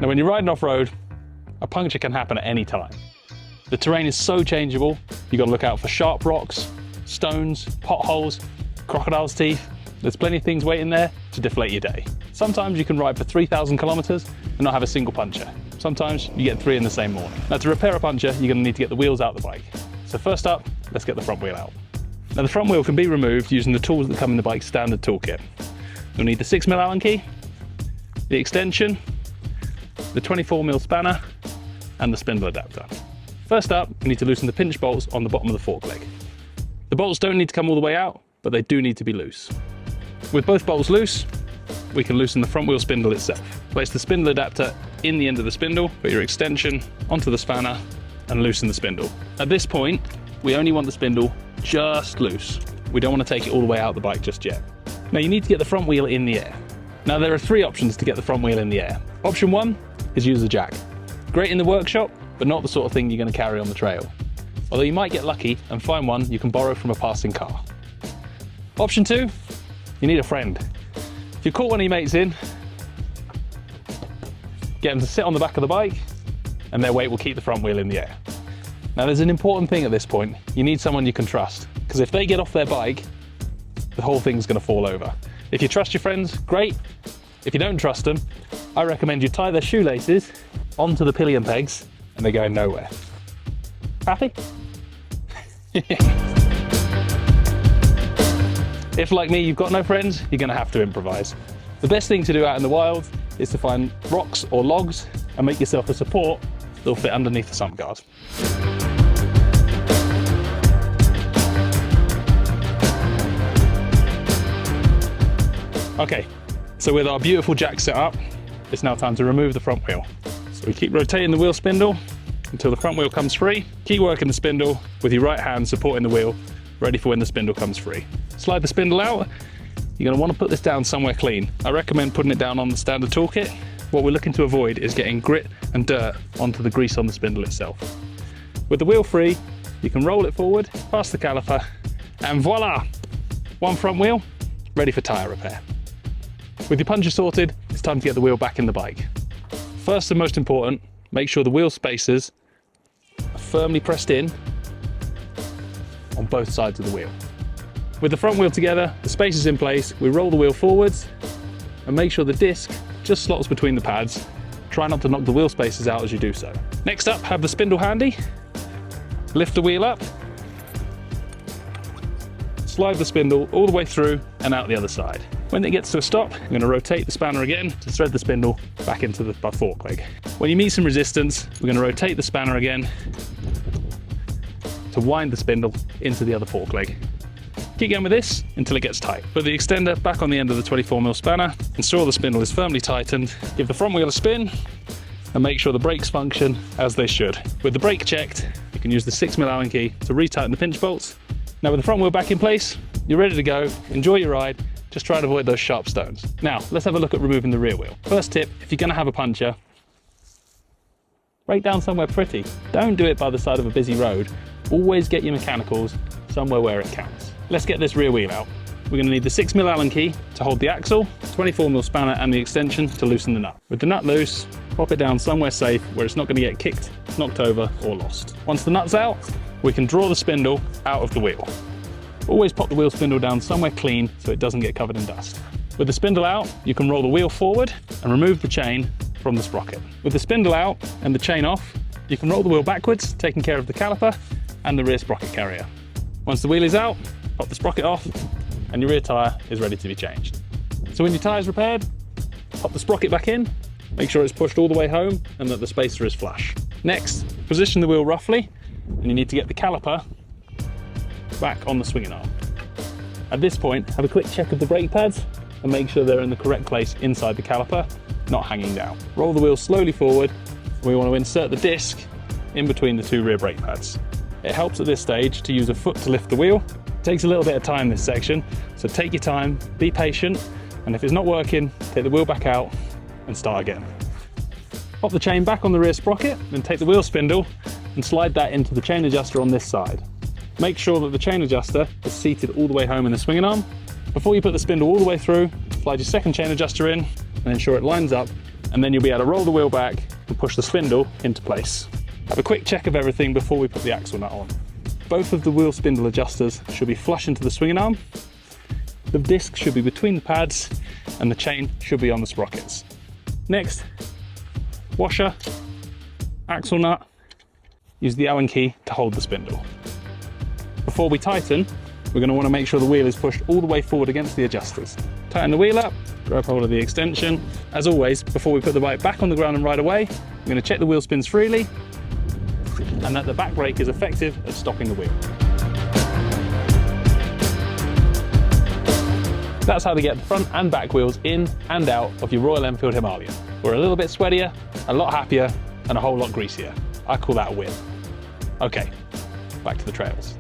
Now when you're riding off-road, a puncture can happen at any time. The terrain is so changeable, you've got to look out for sharp rocks, stones, potholes, crocodile's teeth. There's plenty of things waiting there to deflate your day. Sometimes you can ride for 3,000 kilometers and not have a single puncture. Sometimes you get 3 in the same morning. Now to repair a puncture, you're going to need to get the wheels out of the bike. So first up, let's get the front wheel out. Now the front wheel can be removed using the tools that come in the bike's standard toolkit. You'll need the 6mm Allen key, the extension, the 24mm spanner, and the spindle adapter. First up, you need to loosen the pinch bolts on the bottom of the fork leg. The bolts don't need to come all the way out, but they do need to be loose. With both bolts loose, we can loosen the front wheel spindle itself. Place the spindle adapter in the end of the spindle, put your extension onto the spanner, and loosen the spindle. At this point, we only want the spindle just loose. We don't want to take it all the way out of the bike just yet. Now you need to get the front wheel in the air. Now there are 3 options to get the front wheel in the air. Option 1 is use a jack. Great in the workshop, but not the sort of thing you're going to carry on the trail. Although you might get lucky and find one you can borrow from a passing car. Option 2, you need a friend. If you caught one of your mates in, get them to sit on the back of the bike and their weight will keep the front wheel in the air. Now there's an important thing at this point. You need someone you can trust, because if they get off their bike, the whole thing's going to fall over. If you trust your friends, great. If you don't trust them, I recommend you tie their shoelaces onto the pillion pegs and they're going nowhere. Happy? If, like me, you've got no friends, you're going to have to improvise. The best thing to do out in the wild is to find rocks or logs and make yourself a support that'll fit underneath the sump guard. Okay, so with our beautiful jack set up, it's now time to remove the front wheel. So we keep rotating the wheel spindle until the front wheel comes free. Keep working the spindle with your right hand supporting the wheel, ready for when the spindle comes free. Slide the spindle out. You're going to want to put this down somewhere clean. I recommend putting it down on the standard toolkit. What we're looking to avoid is getting grit and dirt onto the grease on the spindle itself. With the wheel free, you can roll it forward, past the caliper, and voila! One front wheel, ready for tyre repair. With your puncture sorted, it's time to get the wheel back in the bike. First and most important, make sure the wheel spacers are firmly pressed in on both sides of the wheel. With the front wheel together, the spacers in place, we roll the wheel forwards and make sure the disc just slots between the pads. Try not to knock the wheel spacers out as you do so. Next up, have the spindle handy. Lift the wheel up. Slide the spindle all the way through and out the other side. When it gets to a stop, I'm going to rotate the spanner again to thread the spindle back into the fork leg. When you meet some resistance, we're going to rotate the spanner again to wind the spindle into the other fork leg. Keep going with this until it gets tight. Put the extender back on the end of the 24mm spanner, ensure the spindle is firmly tightened, give the front wheel a spin, and make sure the brakes function as they should. With the brake checked, you can use the 6mm Allen key to retighten the pinch bolts. Now with the front wheel back in place, you're ready to go. Enjoy your ride. Just try to avoid those sharp stones. Now, let's have a look at removing the rear wheel. First tip, if you're gonna have a puncture, break down somewhere pretty. Don't do it by the side of a busy road. Always get your mechanicals somewhere where it counts. Let's get this rear wheel out. We're going to need the 6mm Allen key to hold the axle, 24mm spanner and the extension to loosen the nut. With the nut loose, pop it down somewhere safe where it's not going to get kicked, knocked over or lost. Once the nut's out, we can draw the spindle out of the wheel. Always pop the wheel spindle down somewhere clean so it doesn't get covered in dust. With the spindle out, you can roll the wheel forward and remove the chain from the sprocket. With the spindle out and the chain off, you can roll the wheel backwards, taking care of the caliper and the rear sprocket carrier. Once the wheel is out, pop the sprocket off and your rear tyre is ready to be changed. So when your tyre is repaired, pop the sprocket back in, make sure it's pushed all the way home and that the spacer is flush. Next, position the wheel roughly and you need to get the caliper back on the swinging arm. At this point, have a quick check of the brake pads and make sure they're in the correct place inside the caliper, not hanging down. Roll the wheel slowly forward. We want to insert the disc in between the 2 rear brake pads. It helps at this stage to use a foot to lift the wheel. It takes a little bit of time this section, so take your time, be patient, and if it's not working, take the wheel back out and start again. Pop the chain back on the rear sprocket, then take the wheel spindle and slide that into the chain adjuster on this side. Make sure that the chain adjuster is seated all the way home in the swinging arm. Before you put the spindle all the way through, slide your second chain adjuster in and ensure it lines up and then you'll be able to roll the wheel back and push the spindle into place. Have a quick check of everything before we put the axle nut on. Both of the wheel spindle adjusters should be flush into the swinging arm. The disc should be between the pads and the chain should be on the sprockets. Next, washer, axle nut, use the Allen key to hold the spindle. Before we tighten, we're going to want to make sure the wheel is pushed all the way forward against the adjusters. Tighten the wheel up, grab hold of the extension. As always, before we put the bike back on the ground and ride away, we're going to check the wheel spins freely and that the back brake is effective at stopping the wheel. That's how to get the front and back wheels in and out of your Royal Enfield Himalayan. We're a little bit sweatier, a lot happier, and a whole lot greasier. I call that a win. Okay, back to the trails.